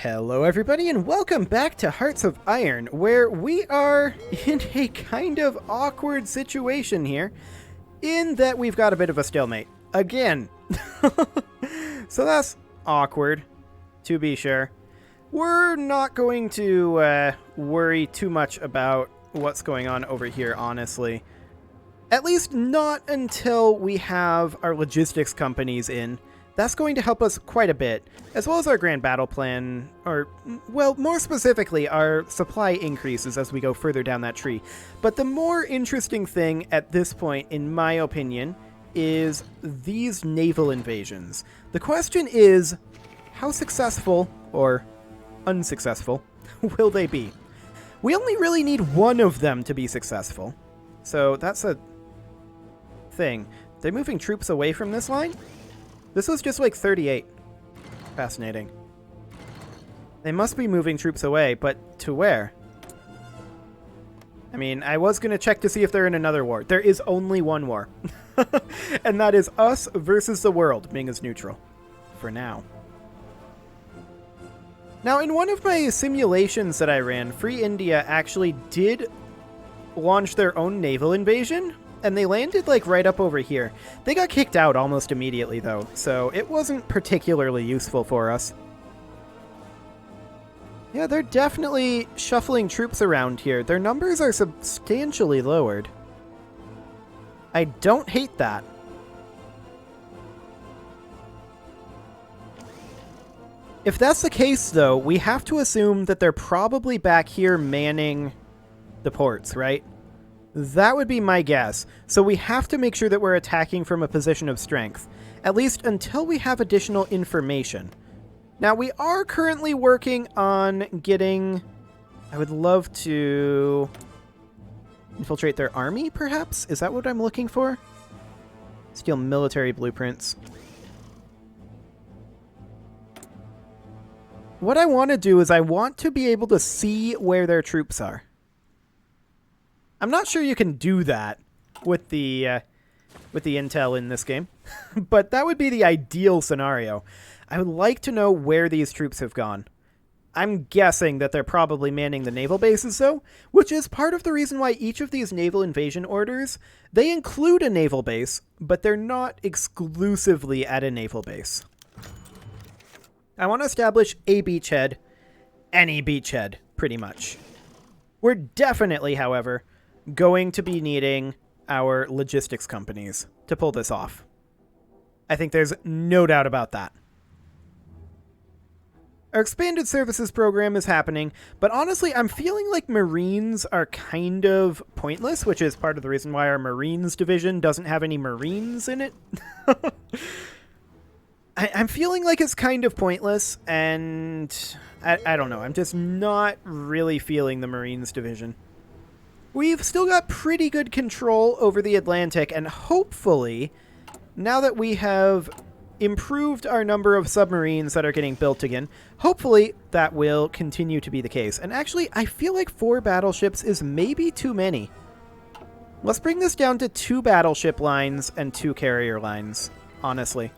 Hello everybody and welcome back to Hearts of Iron, where we are in a kind of awkward situation here, in that we've got a bit of a stalemate. Again. So that's awkward, to be sure. We're not going to worry too much about what's going on over here, honestly. At least not until we have our logistics companies in. That's going to help us quite a bit, as well as our grand battle plan, or, well, more specifically, our supply increases as we go further down that tree. But the more interesting thing at this point, in my opinion, is these naval invasions. The question is, how successful, or unsuccessful, will they be? We only really need one of them to be successful. So that's a thing. They're moving troops away from this line? This was just like 38. Fascinating. They must be moving troops away, but to where? I mean, I was going to check to see if they're in another war. There is only one war. And that is us versus the world, being as neutral. For now. Now, in one of my simulations that I ran, Free India actually did launch their own naval invasion. And they landed, like, right up over here. They got kicked out almost immediately, though, so it wasn't particularly useful for us. Yeah, they're definitely shuffling troops around here. Their numbers are substantially lowered. I don't hate that. If that's the case, though, we have to assume that they're probably back here manning the ports, right? That would be my guess. So we have to make sure that we're attacking from a position of strength, at least until we have additional information. Now, we are currently working on getting... I would love to infiltrate their army, perhaps? Is that what I'm looking for? Steal military blueprints. What I want to do is I want to be able to see where their troops are. I'm not sure you can do that with the intel in this game, but that would be the ideal scenario. I would like to know where these troops have gone. I'm guessing that they're probably manning the naval bases, though, which is part of the reason why each of these naval invasion orders, they include a naval base, but they're not exclusively at a naval base. I want to establish a beachhead, any beachhead, pretty much. We're definitely, however, going to be needing our logistics companies to pull this off. I think there's no doubt about that. Our expanded services program is happening, but honestly, I'm feeling like Marines are kind of pointless, which is part of the reason why our Marines division doesn't have any Marines in it. I'm feeling like it's kind of pointless, and I don't know. I'm just not really feeling the Marines division. We've still got pretty good control over the Atlantic, and hopefully, now that we have improved our number of submarines that are getting built again, hopefully that will continue to be the case. And actually, I feel like 4 battleships is maybe too many. Let's bring this down to 2 battleship lines and 2 carrier lines, honestly.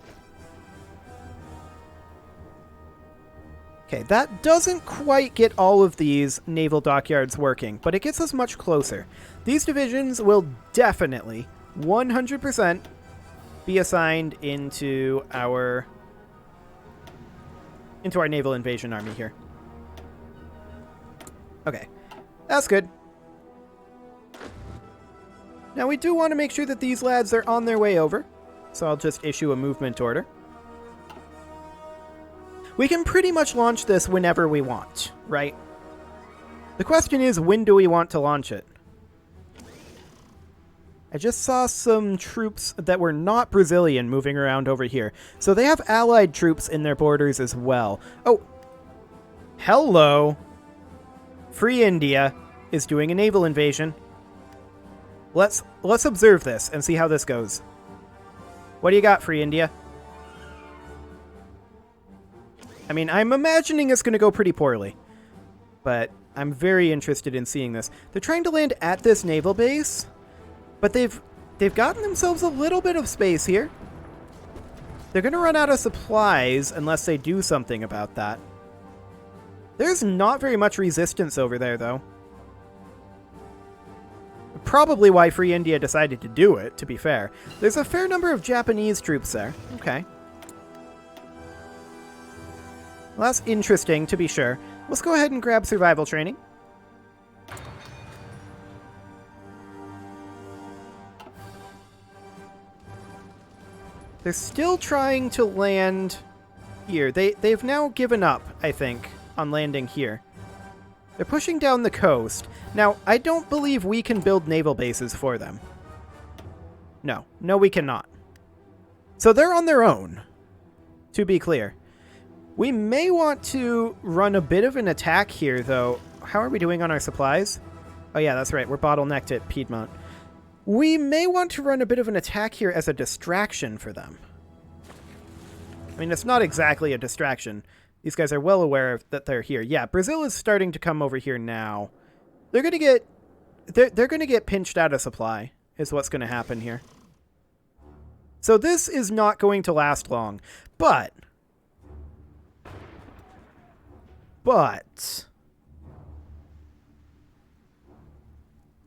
Okay, that doesn't quite get all of these naval dockyards working, but it gets us much closer. These divisions will definitely, 100%, be assigned into our naval invasion army here. Okay, that's good. Now we do want to make sure that these lads are on their way over, so I'll just issue a movement order. We can pretty much launch this whenever we want, right? The question is, when do we want to launch it? I just saw some troops that were not Brazilian moving around over here. So they have allied troops in their borders as well. Oh, hello. Free India is doing a naval invasion. Let's observe this and see how this goes. What do you got, Free India? I mean, I'm imagining it's going to go pretty poorly, but I'm very interested in seeing this. They're trying to land at this naval base, but they've gotten themselves a little bit of space here. They're going to run out of supplies unless they do something about that. There's not very much resistance over there, though. Probably why Free India decided to do it, to be fair. There's a fair number of Japanese troops there. Okay. Well, that's interesting, to be sure. Let's go ahead and grab survival training. They're still trying to land here. They've now given up, I think, on landing here. They're pushing down the coast. Now, I don't believe we can build naval bases for them. No. No, we cannot. So they're on their own, to be clear. We may want to run a bit of an attack here, though. How are we doing on our supplies? Oh, yeah, that's right. We're bottlenecked at Piedmont. We may want to run a bit of an attack here as a distraction for them. I mean, it's not exactly a distraction. These guys are well aware that they're here. Yeah, Brazil is starting to come over here now. They're going to get... They're going to get pinched out of supply, is what's going to happen here. So this is not going to last long. But...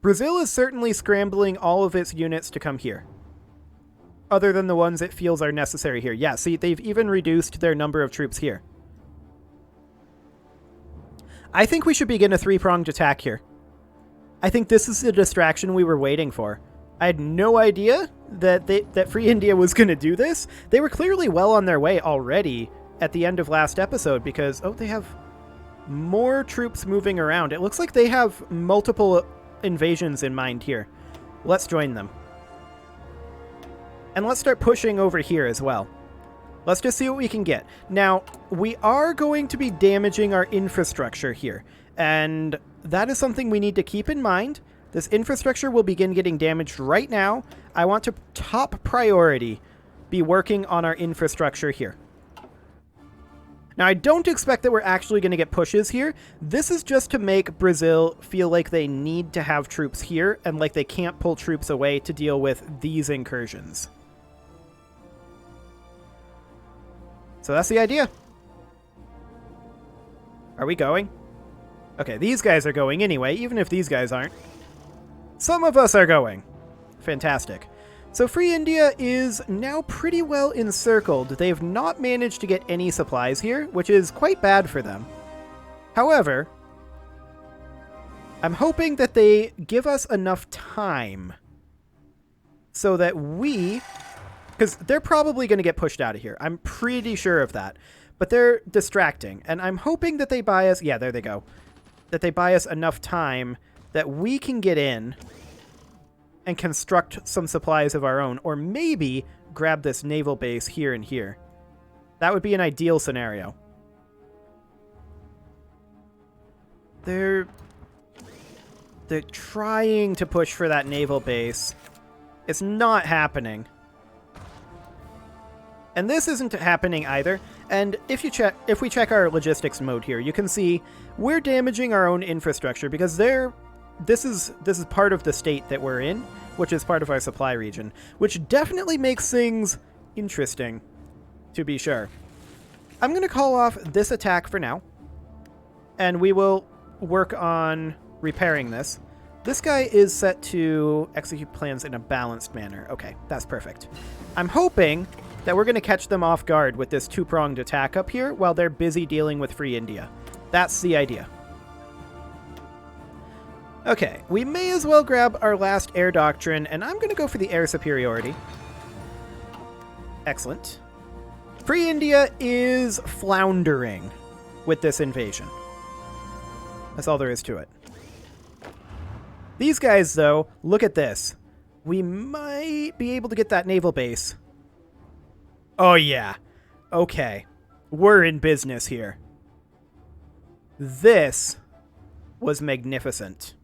Brazil is certainly scrambling all of its units to come here. Other than the ones it feels are necessary here. Yeah, see, they've even reduced their number of troops here. I think we should begin a three-pronged attack here. I think this is the distraction we were waiting for. I had no idea that Free India was going to do this. They were clearly well on their way already at the end of last episode because, oh, they have more troops moving around. It looks like they have multiple invasions in mind here. Let's join them. And let's start pushing over here as well. Let's just see what we can get. Now, we are going to be damaging our infrastructure here, and that is something we need to keep in mind. This infrastructure will begin getting damaged right now. I want to top priority be working on our infrastructure here. Now, I don't expect that we're actually going to get pushes here. This is just to make Brazil feel like they need to have troops here and like they can't pull troops away to deal with these incursions. So that's the idea. Are we going? Okay, these guys are going anyway, even if these guys aren't. Some of us are going. Fantastic. So Free India is now pretty well encircled. They've not managed to get any supplies here, which is quite bad for them. However, I'm hoping that they give us enough time so that we... Because they're probably going to get pushed out of here. I'm pretty sure of that. But they're distracting. And I'm hoping that they buy us... Yeah, there they go. That they buy us enough time that we can get in and construct some supplies of our own. Or maybe grab this naval base here and here. That would be an ideal scenario. They're trying to push for that naval base. It's not happening. And this isn't happening either. And if we check our logistics mode here, you can see we're damaging our own infrastructure because this is part of the state that we're in, which is part of our supply region, which definitely makes things interesting, to be sure. I'm going to call off this attack for now, and we will work on repairing this. This guy is set to execute plans in a balanced manner. Okay, that's perfect. I'm hoping that we're going to catch them off guard with this two-pronged attack up here while they're busy dealing with Free India. That's the idea. Okay, we may as well grab our last air doctrine, and I'm going to go for the air superiority. Excellent. Free India is floundering with this invasion. That's all there is to it. These guys, though, look at this. We might be able to get that naval base. Oh, yeah. Okay. We're in business here. This was magnificent.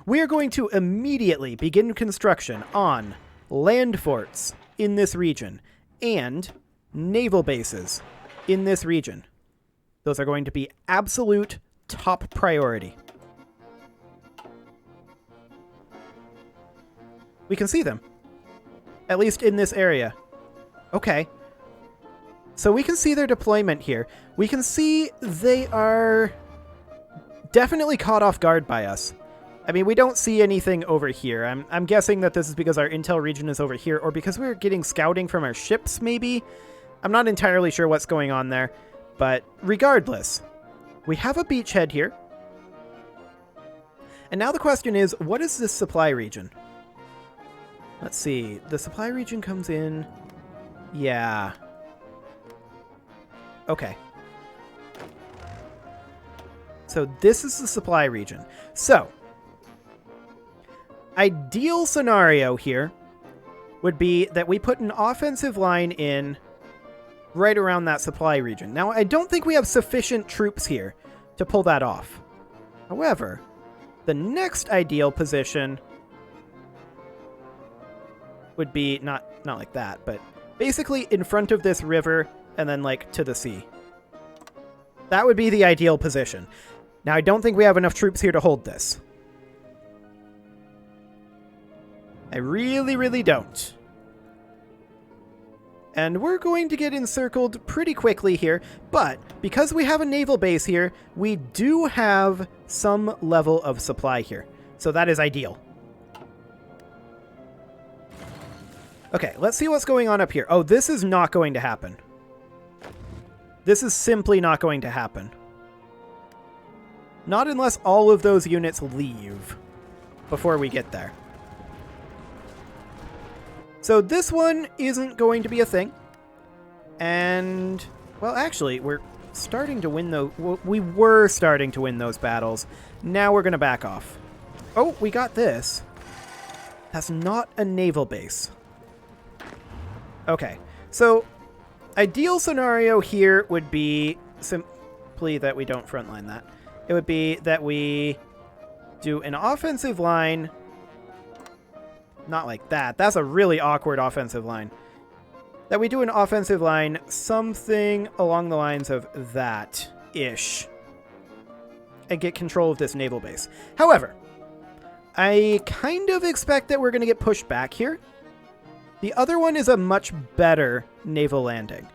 We are going to immediately begin construction on land forts in this region and naval bases in this region. Those are going to be absolute top priority. We can see them. At least in this area. Okay. So we can see their deployment here. We can see they are definitely caught off guard by us. I mean, we don't see anything over here. I'm guessing that this is because our intel region is over here, or because we're getting scouting from our ships, maybe? I'm not entirely sure what's going on there, but regardless, we have a beachhead here. And now the question is, what is this supply region? Let's see. The supply region comes in... Yeah. Okay. So this is the supply region. So, ideal scenario here would be that we put an offensive line in right around that supply region. Now, I don't think we have sufficient troops here to pull that off. However, the next ideal position would be not like that, but basically in front of this river and then like to the sea. That would be the ideal position. Now, I don't think we have enough troops here to hold this. I really, really don't. And we're going to get encircled pretty quickly here, but because we have a naval base here, we do have some level of supply here. So that is ideal. Okay, let's see what's going on up here. Oh, this is not going to happen. This is simply not going to happen. Not unless all of those units leave before we get there. So this one isn't going to be a thing. And, well, actually, we're starting to win those. We were starting to win those battles. Now we're going to back off. Oh, we got this. That's not a naval base. Okay, so ideal scenario here would be simply that we don't frontline that. It would be that we do an offensive line. Not like that. That's a really awkward offensive line. That we do an offensive line something along the lines of that-ish. And get control of this naval base. However, I kind of expect that we're going to get pushed back here. The other one is a much better naval landing.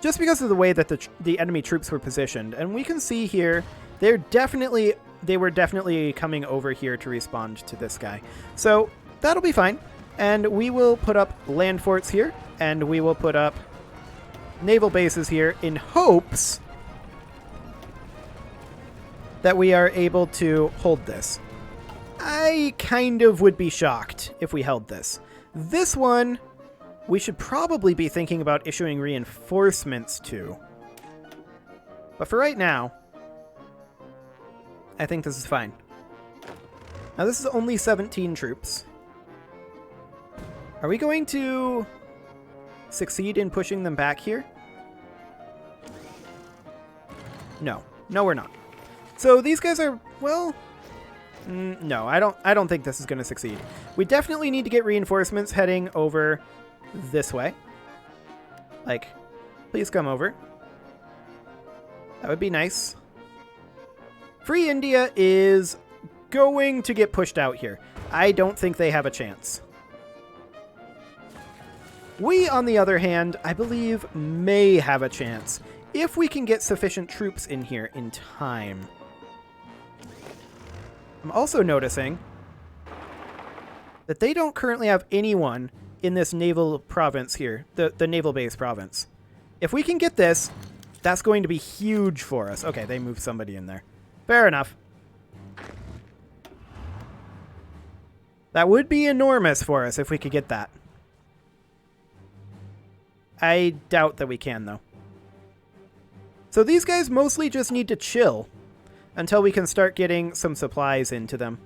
Just because of the way that the enemy troops were positioned. And we can see here, they were definitely coming over here to respond to this guy. So that'll be fine. And we will put up land forts here. And we will put up naval bases here in hopes that we are able to hold this. I kind of would be shocked if we held this. This one, we should probably be thinking about issuing reinforcements to. But for right now, I think this is fine. Now this is only 17 troops. Are we going to succeed in pushing them back here? No. No, we're not. So these guys are, well... no, I don't think this is going to succeed. We definitely need to get reinforcements heading over this way. Like, please come over. That would be nice. Free India is going to get pushed out here. I don't think they have a chance. We, on the other hand, I believe may have a chance if we can get sufficient troops in here in time. I'm also noticing that they don't currently have anyone in this naval province here, the naval base province. If we can get this, that's going to be huge for us. Okay, they moved somebody in there. Fair enough. That would be enormous for us if we could get that. I doubt that we can, though. So these guys mostly just need to chill until we can start getting some supplies into them.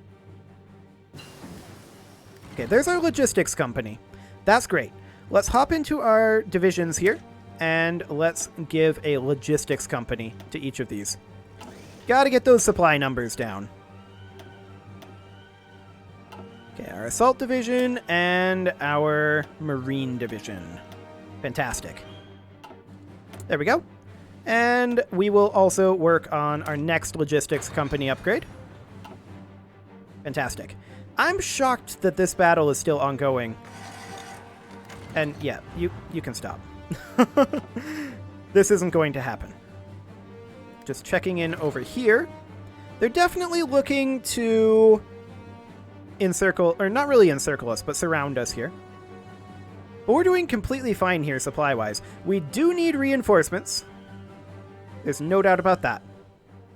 Okay, there's our logistics company. That's great. Let's hop into our divisions here, and let's give a logistics company to each of these. Gotta get those supply numbers down. Okay, our assault division and our marine division. Fantastic. There we go. And we will also work on our next logistics company upgrade. Fantastic. I'm shocked that this battle is still ongoing. And yeah, you can stop. This isn't going to happen. Just checking in over here. They're definitely looking to encircle, or not really encircle us, but surround us here. But we're doing completely fine here supply-wise. We do need reinforcements. There's no doubt about that.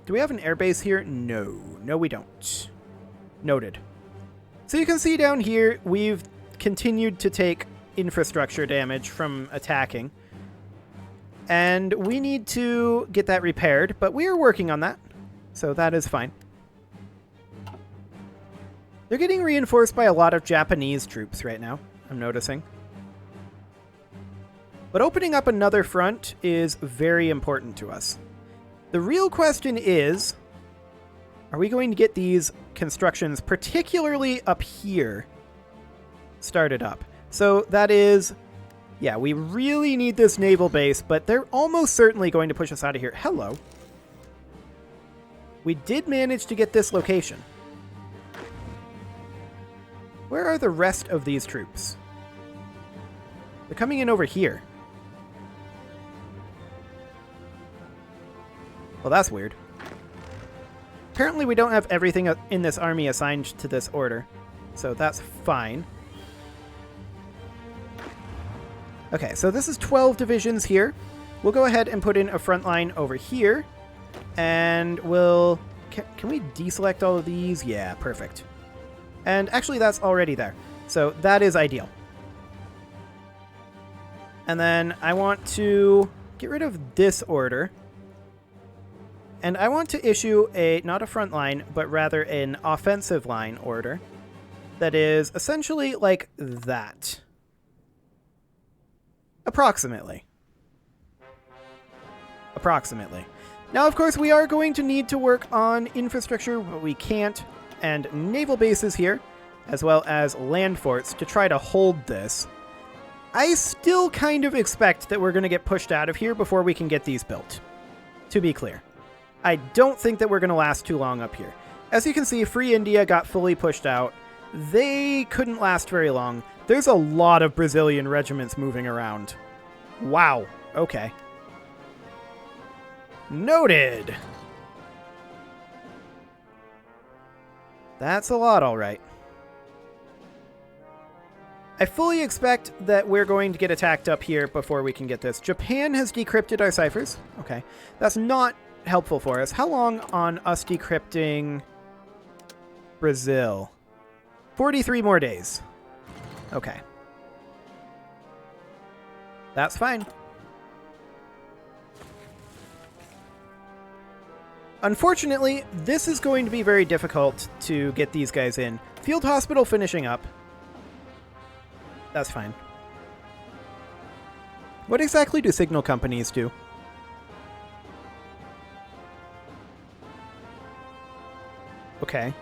Do we have an airbase here? No. No, we don't. Noted. So you can see down here, we've continued to take infrastructure damage from attacking. And we need to get that repaired, but we are working on that. So that is fine. They're getting reinforced by a lot of Japanese troops right now, I'm noticing. But opening up another front is very important to us. The real question is, are we going to get these constructions, particularly up here, started up? So that is, yeah, we really need this naval base, but they're almost certainly going to push us out of here. Hello. We did manage to get this location. Where are the rest of these troops? They're coming in over here. Well, that's weird. Apparently we don't have everything in this army assigned to this order, so that's fine. Okay, so this is 12 divisions here. We'll go ahead and put in a front line over here, and we'll... Can we deselect all of these? Yeah, perfect. And actually that's already there, so that is ideal. And then I want to get rid of this order. And I want to issue a, not a front line, but rather an offensive line order that is essentially like that. Approximately. Approximately. Now, of course, we are going to need to work on infrastructure, but we can't, and naval bases here, as well as land forts to try to hold this. I still kind of expect that we're going to get pushed out of here before we can get these built, to be clear. I don't think that we're going to last too long up here. As you can see, Free India got fully pushed out. They couldn't last very long. There's a lot of Brazilian regiments moving around. Wow. Okay. Noted. That's a lot, all right. I fully expect that we're going to get attacked up here before we can get this. Japan has decrypted our ciphers. Okay. That's not helpful for us. How long on us decrypting Brazil? 43 more days. Okay. That's fine. Unfortunately, this is going to be very difficult to get these guys in. Field hospital finishing up. That's fine. What exactly do signal companies do? Okay.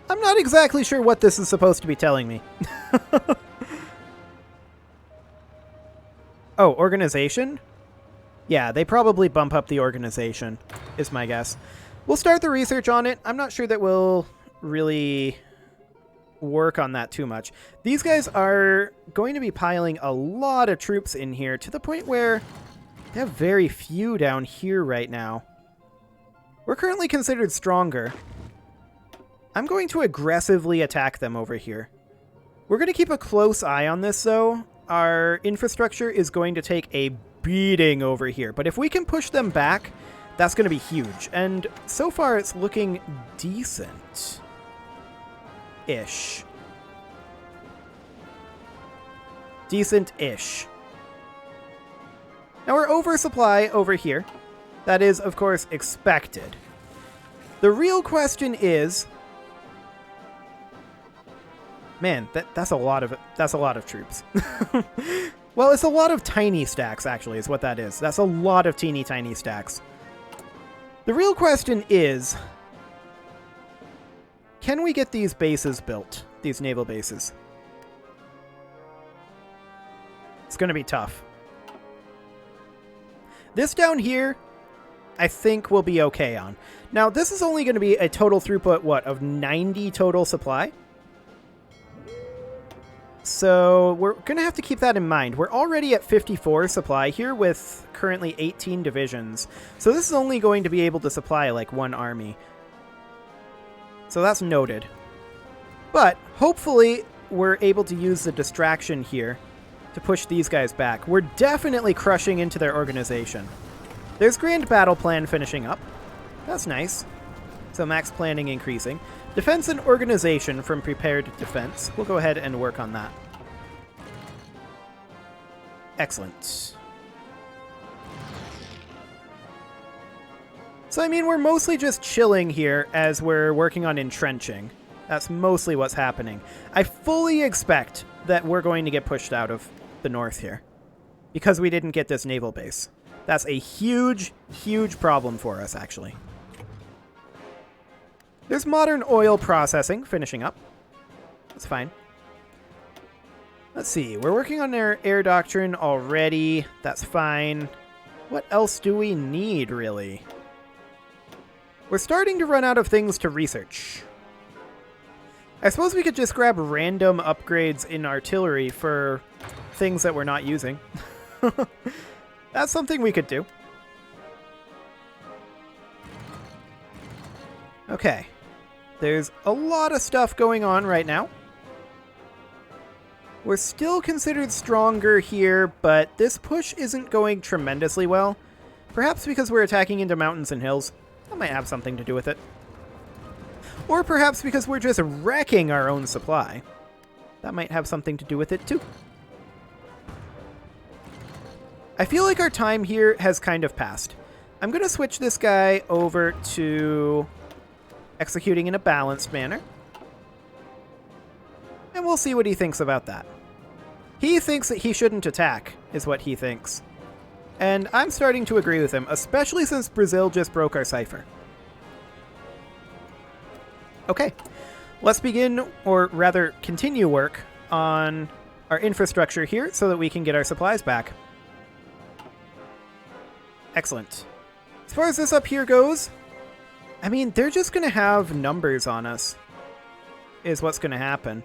I'm not exactly sure what this is supposed to be telling me. Oh, organization? Yeah, they probably bump up the organization, is my guess. We'll start the research on it. I'm not sure that we'll really work on that too much. These guys are going to be piling a lot of troops in here to the point where they have very few down here right now. We're currently considered stronger. I'm going to aggressively attack them over here. We're going to keep a close eye on this, though. Our infrastructure is going to take a beating over here. But if we can push them back, that's going to be huge. And so far, it's looking decent-ish. Decent-ish. Now, we're oversupply over here. That is, of course, expected. The real question is... Man, that's a lot of troops. Well, it's a lot of tiny stacks, actually, is what that is. That's a lot of teeny tiny stacks. The real question is, can we get these bases built? These naval bases? It's going to be tough. This down here, I think we'll be okay on. Now, this is only going to be a total throughput, what, of 90 total supply? So we're going to have to keep that in mind. We're already at 54 supply here with currently 18 divisions. So this is only going to be able to supply like one army. So that's noted. But hopefully we're able to use the distraction here to push these guys back. We're definitely crushing into their organization. There's Grand Battle Plan finishing up. That's nice. So max planning increasing. Defense and organization from prepared defense. We'll go ahead and work on that. Excellent. So, I mean, we're mostly just chilling here as we're working on entrenching. That's mostly what's happening. I fully expect that we're going to get pushed out of the north here because we didn't get this naval base. That's a huge, huge problem for us, actually. There's modern oil processing finishing up. That's fine. Let's see. We're working on our air doctrine already. That's fine. What else do we need, really? We're starting to run out of things to research. I suppose we could just grab random upgrades in artillery for things that we're not using. That's something we could do. Okay. There's a lot of stuff going on right now. We're still considered stronger here, but this push isn't going tremendously well. Perhaps because we're attacking into mountains and hills. That might have something to do with it. Or perhaps because we're just wrecking our own supply. That might have something to do with it too. I feel like our time here has kind of passed. I'm going to switch this guy over to executing in a balanced manner. And we'll see what he thinks about that. He thinks that he shouldn't attack, is what he thinks. And I'm starting to agree with him, especially since Brazil just broke our cipher. Okay, let's begin, or rather continue work on our infrastructure here so that we can get our supplies back. Excellent. As far as this up here goes, I mean, they're just going to have numbers on us, is what's going to happen.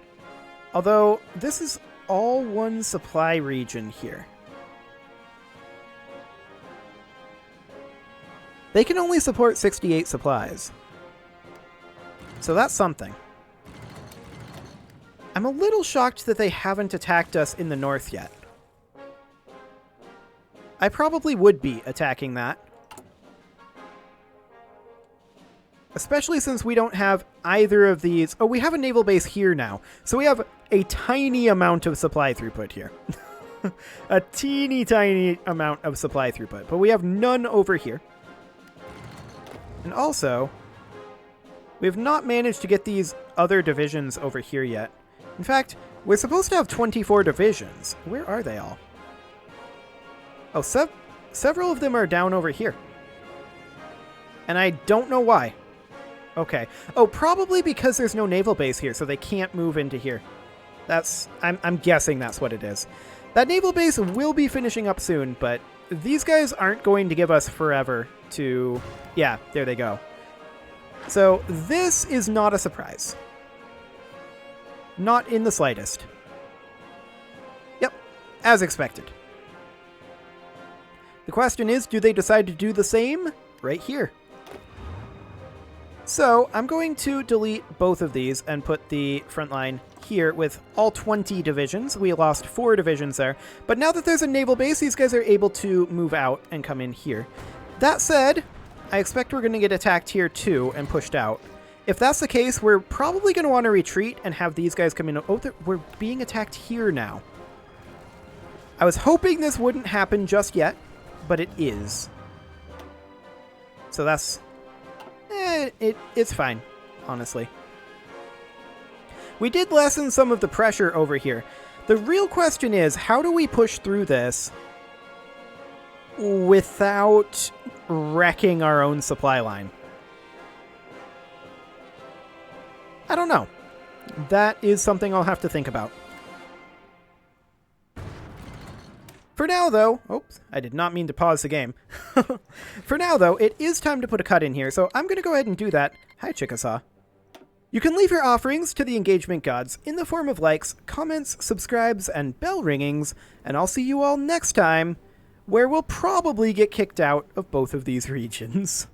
Although, this is all one supply region here. They can only support 68 supplies. So that's something. I'm a little shocked that they haven't attacked us in the north yet. I probably would be attacking that. Especially since we don't have either of these. Oh, we have a naval base here now. So we have a tiny amount of supply throughput here. A teeny tiny amount of supply throughput. But we have none over here. And also, we have not managed to get these other divisions over here yet. In fact, we're supposed to have 24 divisions. Where are they all? Oh, several of them are down over here. And I don't know why. Okay. Oh, probably because there's no naval base here, so they can't move into here. I'm guessing that's what it is. That naval base will be finishing up soon, but these guys aren't going to give us forever to... Yeah, there they go. So this is not a surprise. Not in the slightest. Yep, as expected. The question is, do they decide to do the same? Right here. So I'm going to delete both of these and put the front line here with all 20 divisions. We lost 4 divisions there. But now that there's a naval base, these guys are able to move out and come in here. That said, I expect we're going to get attacked here too and pushed out. If that's the case, we're probably going to want to retreat and have these guys come in. Oh, we're being attacked here now. I was hoping this wouldn't happen just yet, but it is. So that's... it's fine, honestly. We did lessen some of the pressure over here. The real question is, how do we push through this without wrecking our own supply line? I don't know. That is something I'll have to think about. For now, though... Oops, I did not mean to pause the game. For now, though, it is time to put a cut in here, so I'm going to go ahead and do that. Hi, Chickasaw. You can leave your offerings to the engagement gods in the form of likes, comments, subscribes, and bell ringings, and I'll see you all next time, where we'll probably get kicked out of both of these regions.